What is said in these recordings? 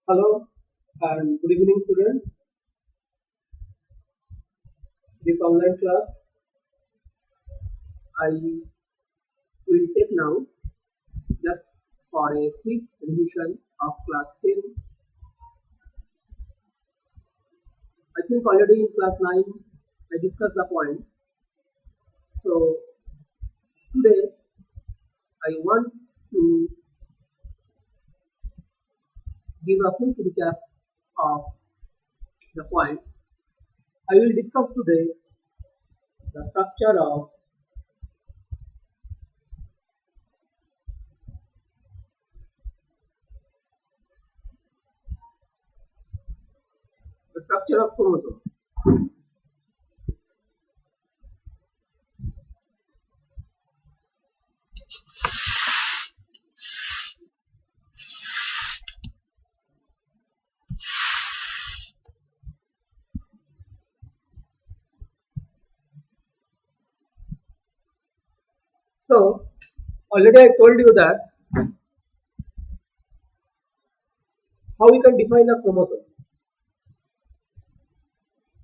Hello and good evening, students. This online class I will take now just for a quick revision of class 10. I think already in class 9 I discussed the point. So today I want to give a quick recap of the points. I will discuss today the structure of chromosomes. So already I told you that how we can define a chromosome.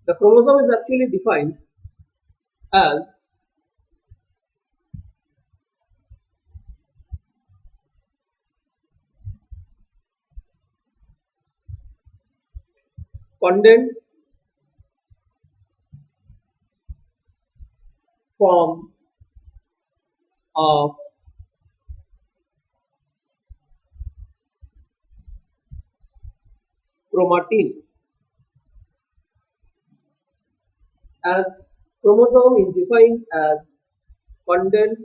The chromosome is actually defined as condensed form of chromatin, as chromosome is defined as condensed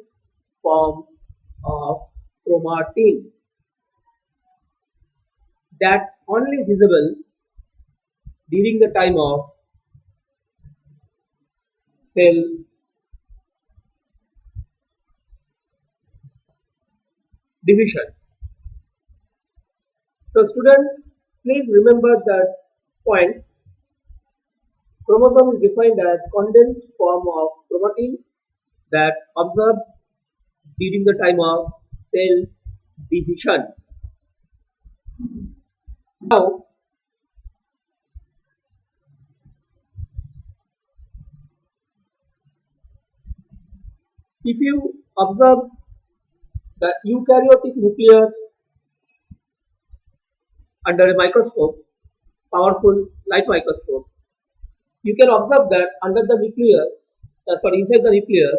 form of chromatin that only visible during the time of cell division. So students, please remember that point. Chromosome is defined as condensed form of chromatin that observed during the time of cell division. Now, if you observe the eukaryotic nucleus under a microscope, powerful light microscope, you can observe that under the nucleus, inside the nucleus,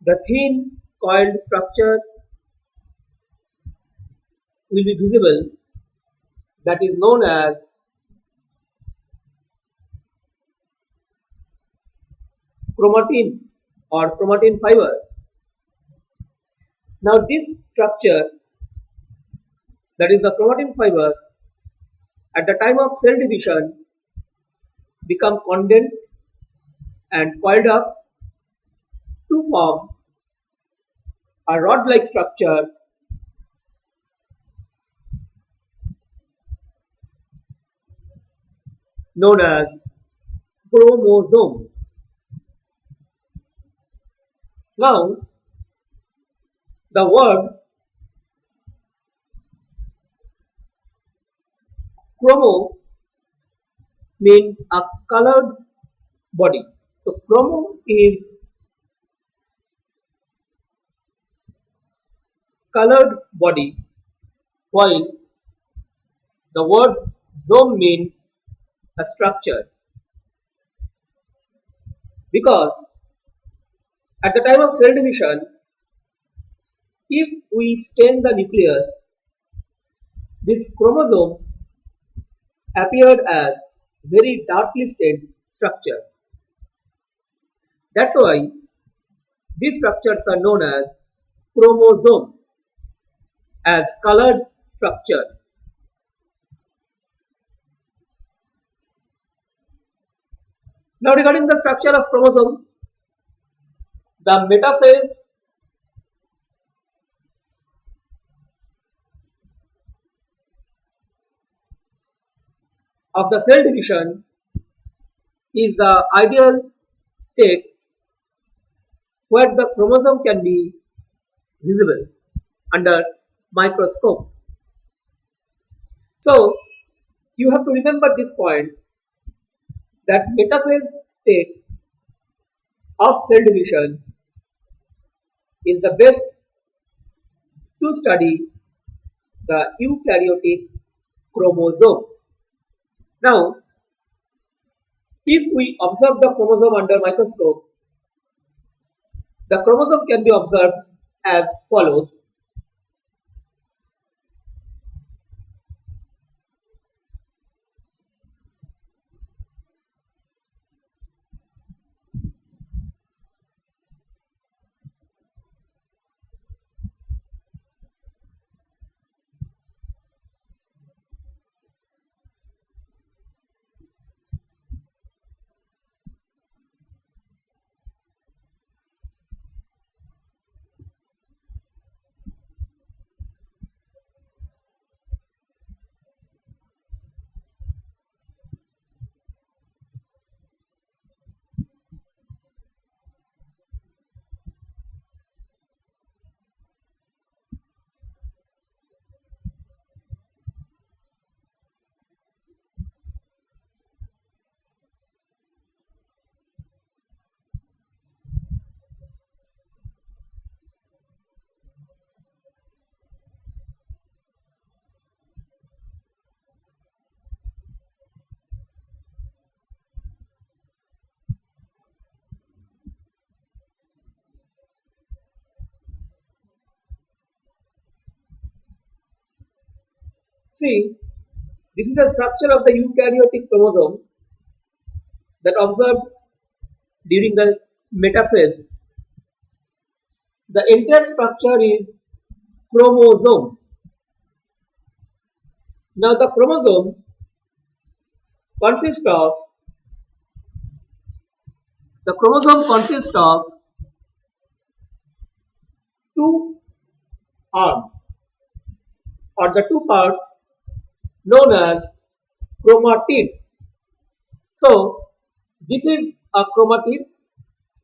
the thin coiled structure will be visible that is known as chromatin or chromatin fiber. Now this structure, that is the chromatin fiber, at the time of cell division become condensed and coiled up to form a rod-like structure known as chromosome. Now the word chromo means a colored body. So chromo is colored body, while the word zome means a structure. Because at the time of cell division, if we stain the nucleus, these chromosomes appeared as very darkly stained structure. That's why these structures are known as chromosome, as colored structure. Now regarding the structure of chromosome, the metaphase of the cell division is the ideal state where the chromosome can be visible under microscope. So you have to remember this point that metaphase state of cell division is the best to study the eukaryotic chromosomes. Now, if we observe the chromosome under microscope, the chromosome can be observed as follows. See, this is the structure of the eukaryotic chromosome that observed during the metaphase. The entire structure is chromosome. Now the chromosome consists of two arms or the two parts known as chromatid. So this is a chromatid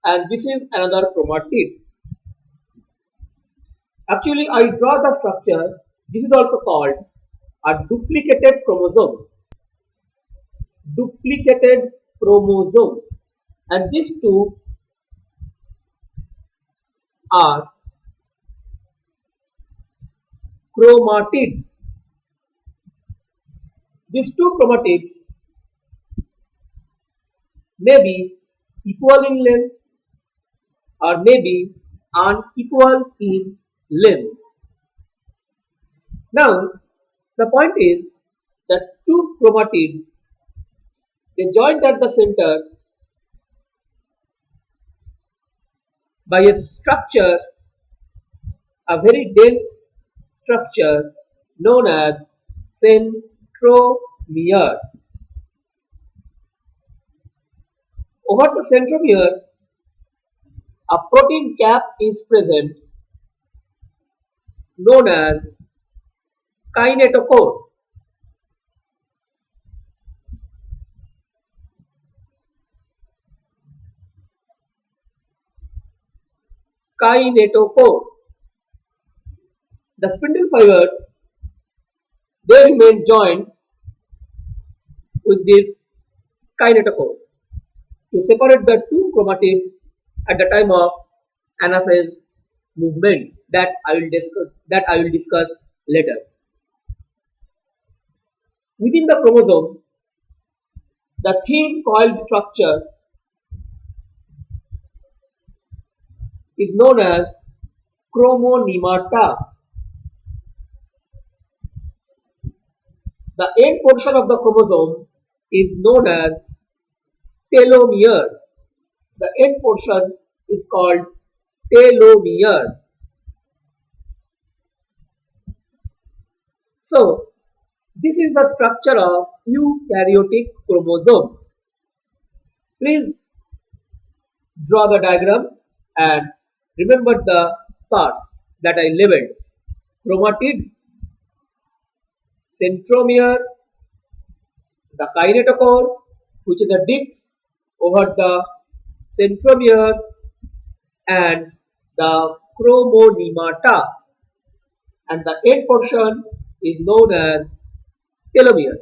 and this is another chromatid. Actually, I draw the structure. This is also called a duplicated chromosome. Duplicated chromosome. And these two are chromatids. These two chromatids may be equal in length or may be unequal in length. Now, the point is that two chromatids they joined at the center by a structure, a very dense structure known as centromere. Over the centromere, a protein cap is present known as kinetochore. Kinetochore. The spindle fibers they remain joined with this kinetochore to separate the two chromatids at the time of anaphase movement that I will discuss later. Within the chromosome, the thin coiled structure is known as chromonемata. The end portion of the chromosome is known as telomere. The end portion is called telomere. So, this is the structure of eukaryotic chromosome. Please draw the diagram and remember the parts that I labeled. Chromatid, centromere, the kinetochore, which is a disc over the centromere, and the chromonemata, and the end portion is known as telomere.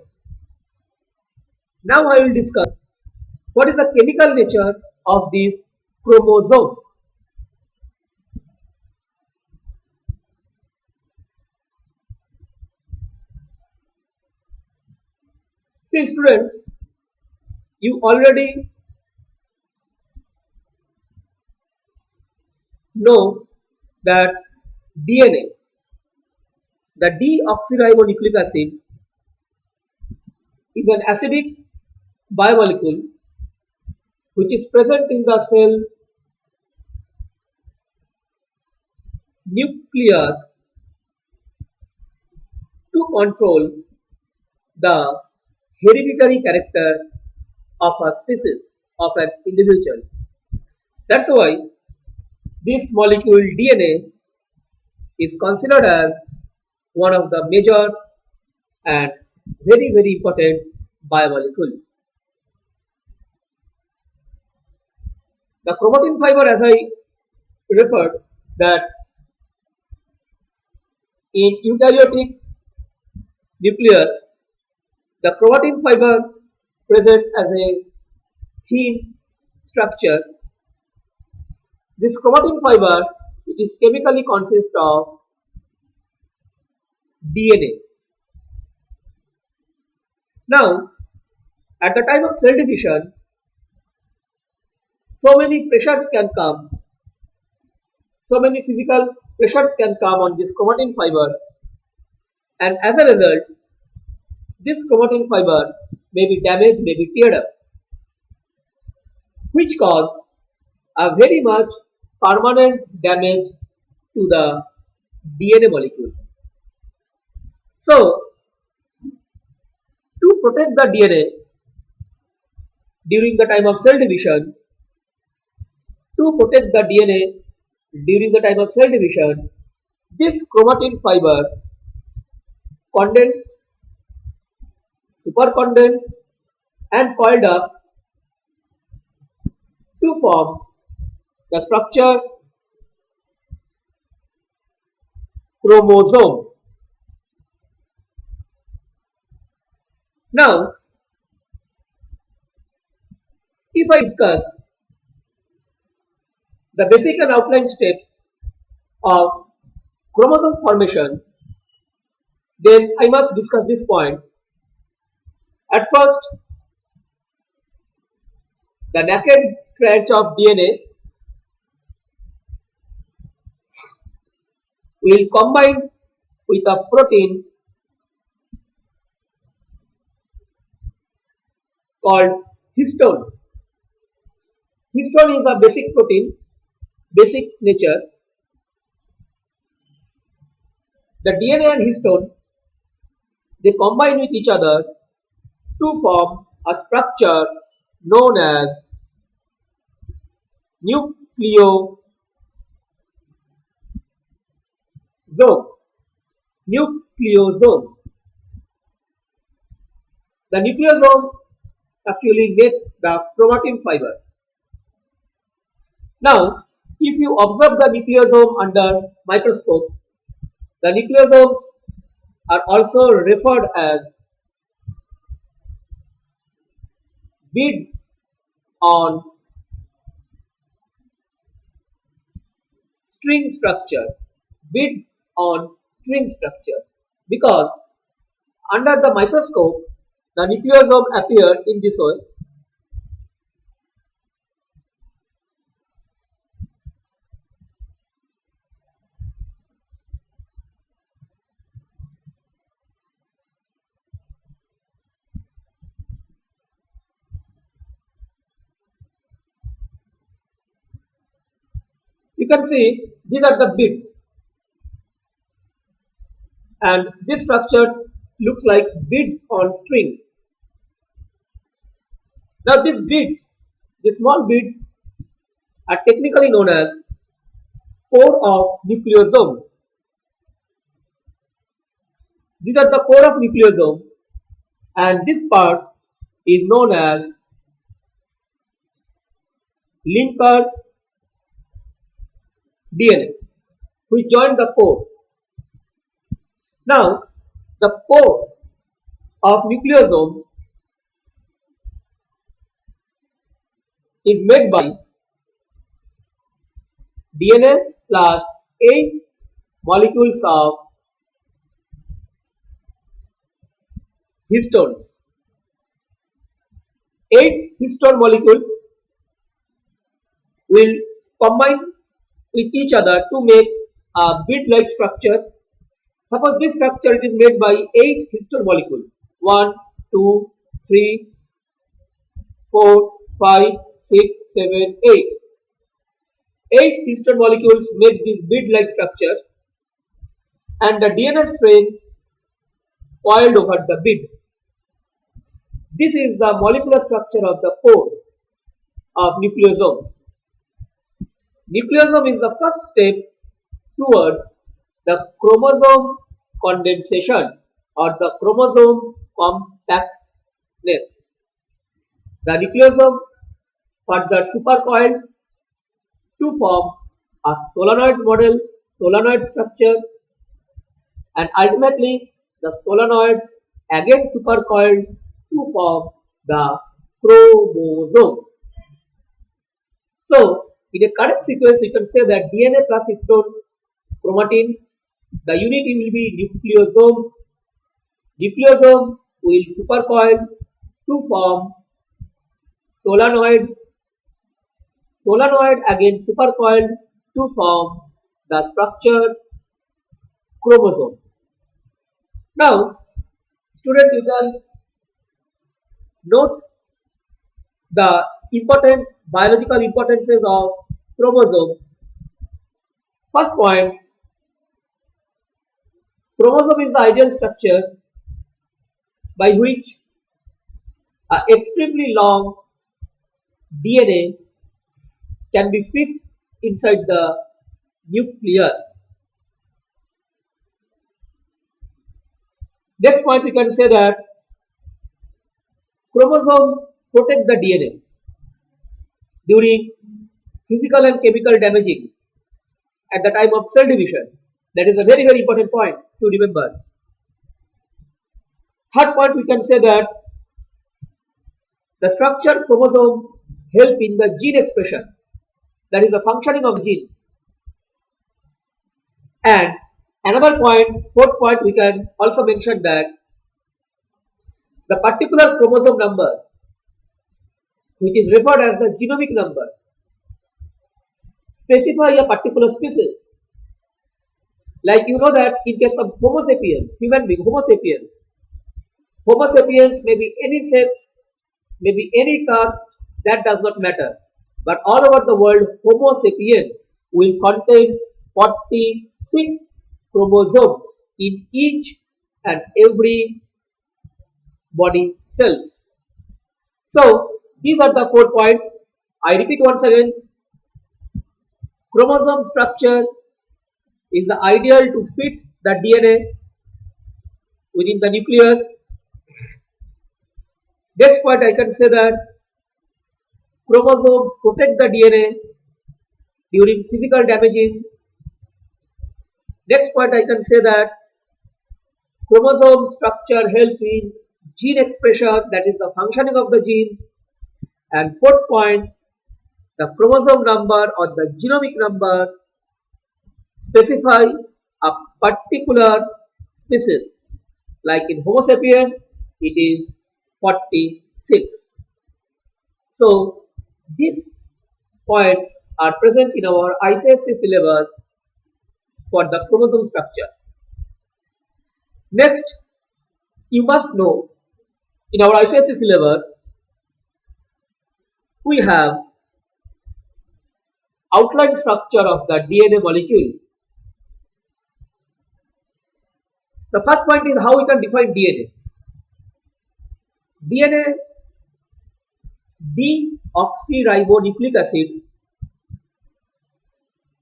Now I will discuss what is the chemical nature of this chromosome. See students, you already know that DNA, the deoxyribonucleic acid, is an acidic biomolecule which is present in the cell nucleus to control the hereditary character of a species, of an individual. That's why this molecule DNA is considered as one of the major and very important biomolecule. The chromatin fiber, as I referred, that in eukaryotic nucleus, the chromatin fiber present as a thin structure. This chromatin fiber, it is chemically consists of DNA. Now, at the time of cell division, so many pressures can come, so many physical pressures can come on these chromatin fibers, and as a result, this chromatin fiber may be damaged, may be teared up, which cause a very much permanent damage to the DNA molecule. So, to protect the DNA during the time of cell division, this chromatin fiber condensed, supercondensed, and coiled up to form the structure chromosome. Now, if I discuss the basic and outline steps of chromosome formation, then I must discuss this point. At first, the naked strands of DNA will combine with a protein called histone. Histone is a basic protein, basic nature. The DNA and histone, they combine with each other to form a structure known as nucleosome. Nucleosome. The nucleosome actually make the chromatin fiber. Now, if you observe the nucleosome under microscope, the nucleosomes are also referred as bead on string structure. Bead on string structure, because under the microscope the nucleosome appeared in this way. You can see these are the beads, and these structures looks like beads on string. Now these beads, the small beads, are technically known as core of nucleosome. These are the core of nucleosome, and this part is known as linker DNA, which join the core. Now the core of nucleosome is made by DNA plus 8 molecules of histones. 8 histone molecules will combine with each other to make a bead-like structure. Suppose this structure it is made by 8 histone molecules. 1, 2, 3, 4, 5, 6, 7, 8. 8 histone molecules make this bead-like structure and the DNA strand coiled over the bead. This is the molecular structure of the core of nucleosome. Nucleosome is the first step towards the chromosome condensation or the chromosome compactness. The nucleosome further supercoiled to form a solenoid structure, and ultimately the solenoid again supercoiled to form the chromosome. So, in a correct sequence, you can say that DNA plus histone chromatin, the unit will be nucleosome. Nucleosome will supercoil to form solenoid. Solenoid again supercoiled to form the structure chromosome. Now, student, you can note the biological importances of chromosome. First point, chromosome is the ideal structure by which an extremely long DNA can be fit inside the nucleus. Next point, we can say that chromosome protect the DNA during physical and chemical damaging at the time of cell division. That is a very important point to remember. Third point, we can say that the structured chromosome help in the gene expression, that is the functioning of the gene. And another point, fourth point, we can also mention that the particular chromosome number, which is referred as the genomic number, specify a particular species. Like you know that in case of Homo sapiens, human being, Homo sapiens may be any sex, may be any caste, that does not matter. But all over the world, Homo sapiens will contain 46 chromosomes in each and every body cells. So, these are the 4 points. I repeat once again, chromosome structure is the ideal to fit the DNA within the nucleus. Next point, I can say that chromosome protect the DNA during physical damaging. Next point, I can say that chromosome structure help in gene expression, that is the functioning of the gene. And fourth point, the chromosome number or the genomic number specify a particular species. Like in Homo sapiens, it is 46. So, these points are present in our ICSE syllabus for the chromosome structure. Next, you must know in our ICSE syllabus we have outline structure of the DNA molecule. The first point is how we can define DNA. DNA, deoxyribonucleic acid,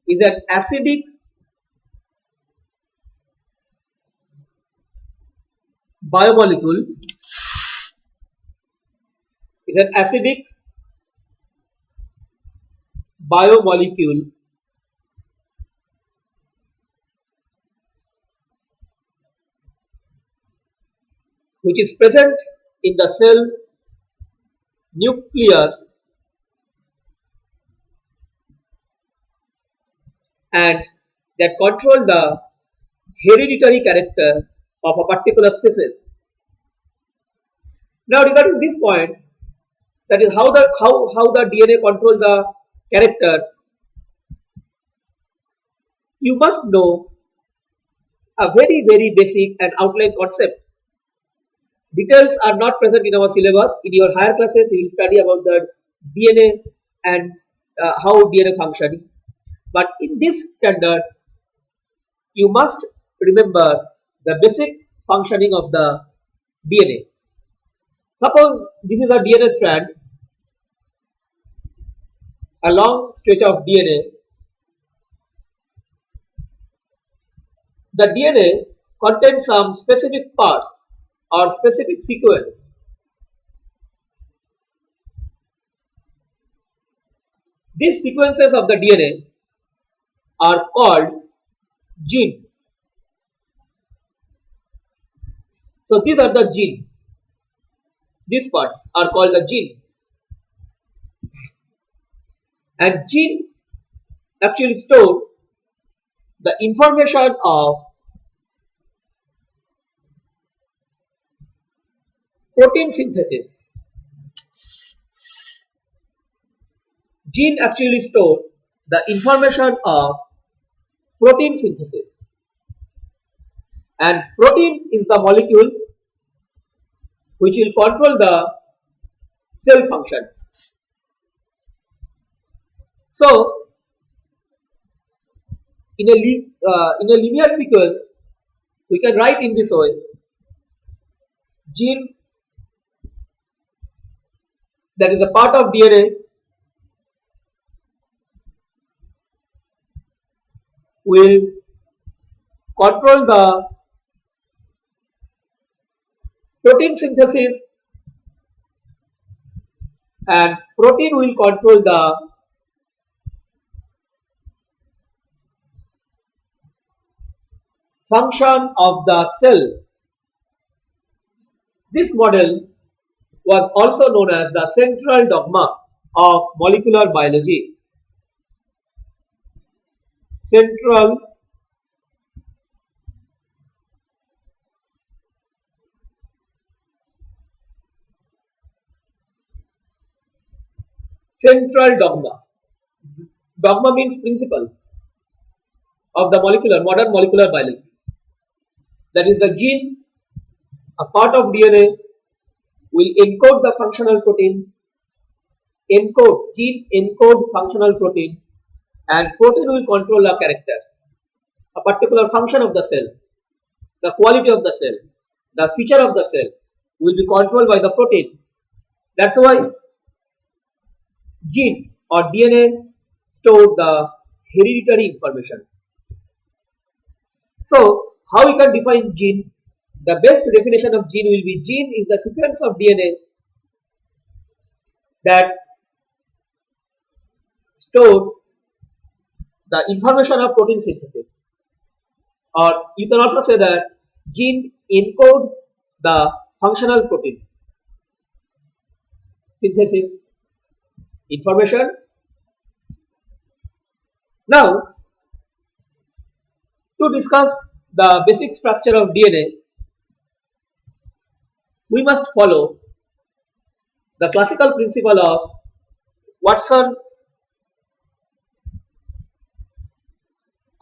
is an acidic biomolecule, which is present in the cell nucleus and that control the hereditary character of a particular species. Now regarding this point, that is how the DNA control the character, you must know a very basic and outline concept. Details are not present in our syllabus. In your higher classes, you will study about the DNA and how DNA functioning. But in this standard, you must remember the basic functioning of the DNA. Suppose this is a DNA strand, a long stretch of DNA. The DNA contains some specific parts or specific sequence. These sequences of the DNA are called gene. So these are the gene. These parts are called the gene. And gene actually store the information of protein synthesis. Gene actually store the information of protein synthesis. And protein is the molecule which will control the cell function. So, in a linear sequence, we can write in this way: gene, that is a part of DNA, will control the protein synthesis, and protein will control the function of the cell. This model was also known as the central dogma of molecular biology. Central dogma. Dogma means principle of the modern molecular biology. That is, the gene, a part of DNA, will encode the functional protein, gene encode functional protein, and protein will control a character, a particular function of the cell, the quality of the cell, the feature of the cell will be controlled by the protein. That's why gene or DNA store the hereditary information. So, how we can define gene? The best definition of gene will be: gene is the sequence of DNA that store the information of protein synthesis. Or you can also say that gene encode the functional protein synthesis information. Now, to discuss the basic structure of DNA, we must follow the classical principle of Watson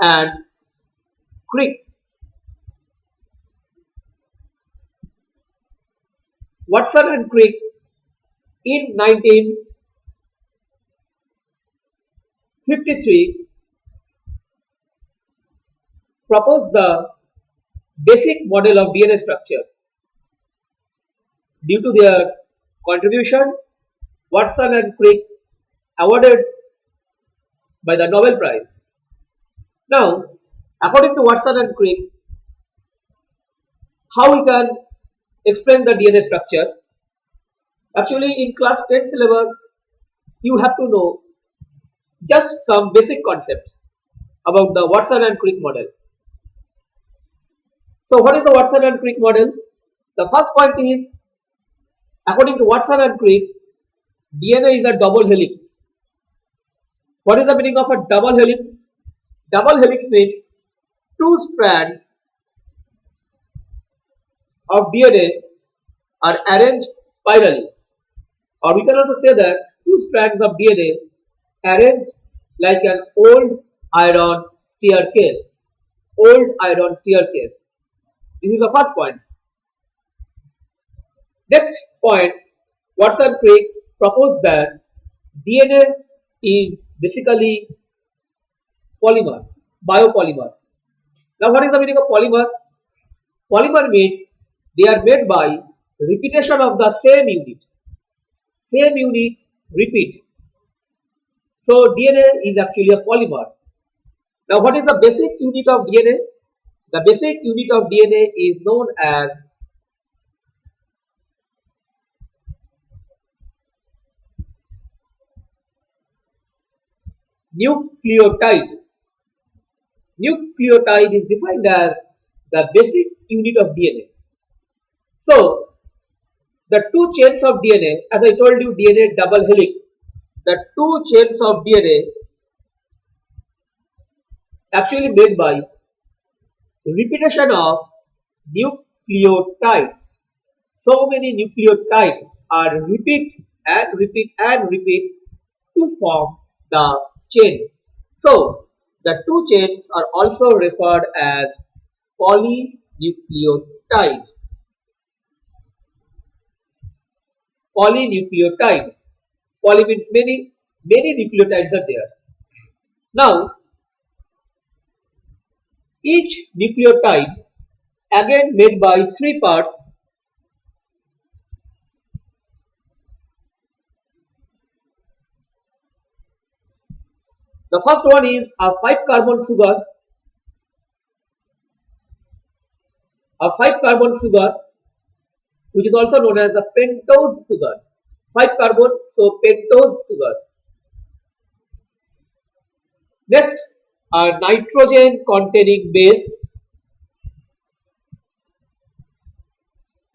and Crick. Watson and Crick in 1953 proposed the basic model of DNA structure. Due to their contribution, Watson and Crick awarded by the Nobel Prize. Now, according to Watson and Crick, how we can explain the DNA structure? Actually, in class 10 syllabus, you have to know just some basic concept about the Watson and Crick model. So, what is the Watson and Crick model? The first point is, according to Watson and Crick, DNA is a double helix. What is the meaning of a double helix? Double helix means two strands of DNA are arranged spirally, or we can also say that two strands of DNA arranged like an old iron staircase. Old iron staircase. This is the first point. Next point, Watson Crick proposed that DNA is basically polymer, biopolymer. Now, what is the meaning of polymer? Polymer means they are made by repetition of the same unit. Same unit repeat. So DNA is actually a polymer. Now, what is the basic unit of DNA? The basic unit of DNA is known as nucleotide. Nucleotide is defined as the basic unit of DNA. So, the two chains of DNA, as I told you, DNA double helix. The two chains of DNA actually made by repetition of nucleotides. So many nucleotides are repeat and repeat and repeat to form the chain. So the two chains are also referred as polynucleotide. Polynucleotide. Poly means many, many nucleotides are there. Now each nucleotide again made by three parts. The first one is a 5 carbon sugar. A 5 carbon sugar, which is also known as a pentose sugar. 5 carbon, so pentose sugar. Next, a nitrogen containing base.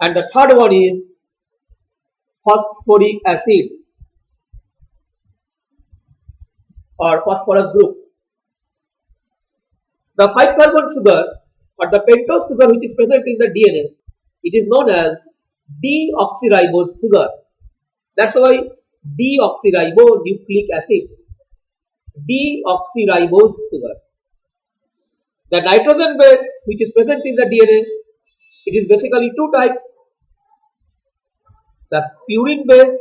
And the third one is phosphoric acid or phosphorus group. The 5 carbon sugar or the pentose sugar which is present in the DNA, it is known as deoxyribose sugar. That's why deoxyribonucleic acid. Deoxyribose sugar. The nitrogen base which is present in the DNA, it is basically two types, the purine base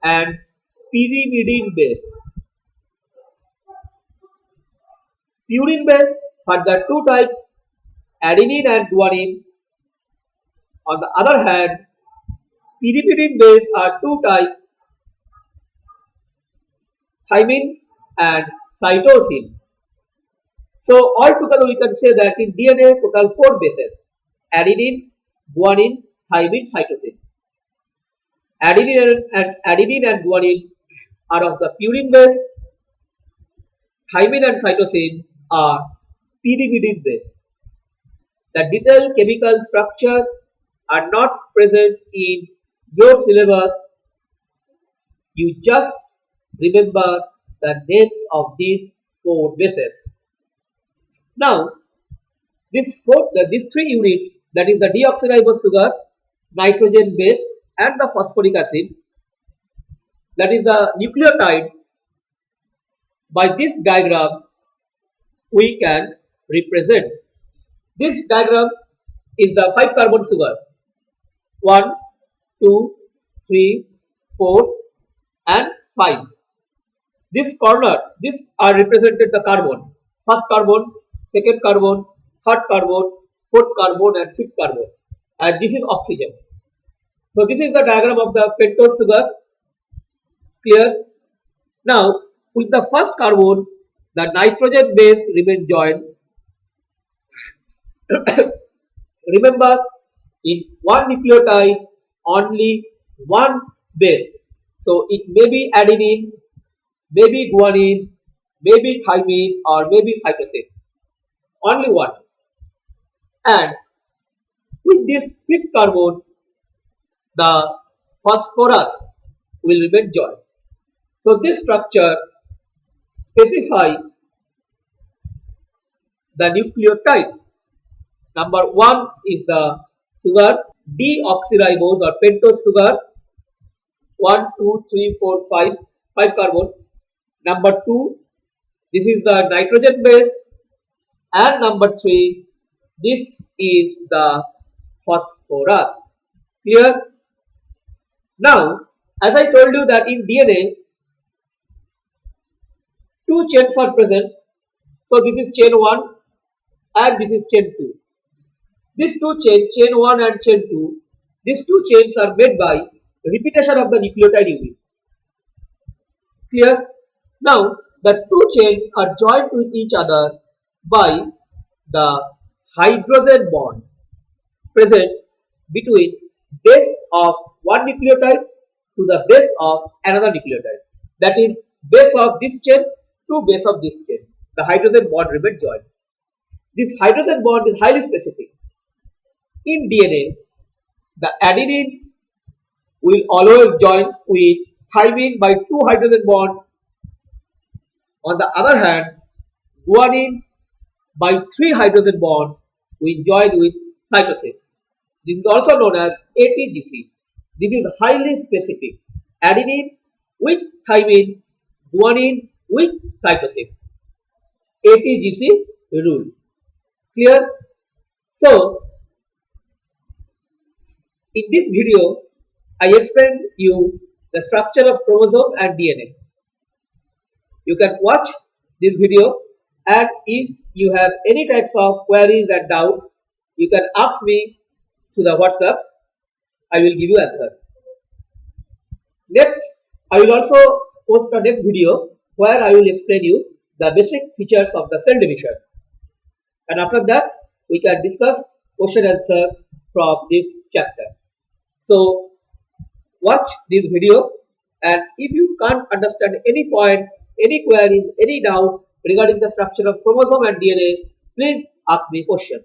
and pyrimidine base. Purine base are the two types, adenine and guanine. On the other hand, pyrimidine base are two types, thymine and cytosine. So altogether we can say that in DNA total 4 bases, adenine, guanine, thymine, cytosine. Adenine and guanine are of the purine base, thymine and cytosine are pyrimidine base. The detailed chemical structure are not present in your syllabus. You just remember the names of these 4 bases. Now, these three units, that is the deoxyribose sugar, nitrogen base and the phosphoric acid, that is the nucleotide, by this diagram we can represent. This diagram is the 5 carbon sugar, 1, 2, 3, 4 and 5. These corners, these are represented the carbon, first carbon, second carbon, third carbon, fourth carbon and fifth carbon, and this is oxygen. So this is the diagram of the pentose sugar. Clear? Now with the first carbon, the nitrogen base remain joined. Remember, in one nucleotide only one base. So it may be adenine, maybe guanine, maybe thymine or maybe cytosine. Only one. And With this fifth carbon, the phosphorus will remain joined. So this structure specifies the nucleotide. Number 1 is the sugar deoxyribose or pentose sugar, 1, 2, 3, 4, 5, 5 carbon. Number 2, this is the nitrogen base, and number 3, this is the phosphorus. Clear? Now, as I told you that in DNA, two chains are present. So this is chain 1 and this is chain 2. These two chains, chain 1 and chain 2, these two chains are made by repetition of the nucleotide units. Clear? Now, the two chains are joined with each other by the hydrogen bond present between base of one nucleotide to the base of another nucleotide. That is, base of this chain to base of this chain. The hydrogen bond remains joined. This hydrogen bond is highly specific. In DNA, the adenine will always join with thymine by two hydrogen bonds. On the other hand, guanine by three hydrogen bonds will join with cytosine. This is also known as ATGC. This is highly specific. Adenine with thymine, guanine with cytosine. ATGC rule. Clear? So, in this video, I explained you the structure of chromosome and DNA. You can watch this video, and if you have any types of queries and doubts, you can ask me through the WhatsApp. I will give you answer. Next, I will also post a next video where I will explain you the basic features of the cell division. And after that, we can discuss question answer from this chapter. So, watch this video, and if you can't understand any point, any queries, any doubt regarding the structure of chromosome and DNA, please ask me questions.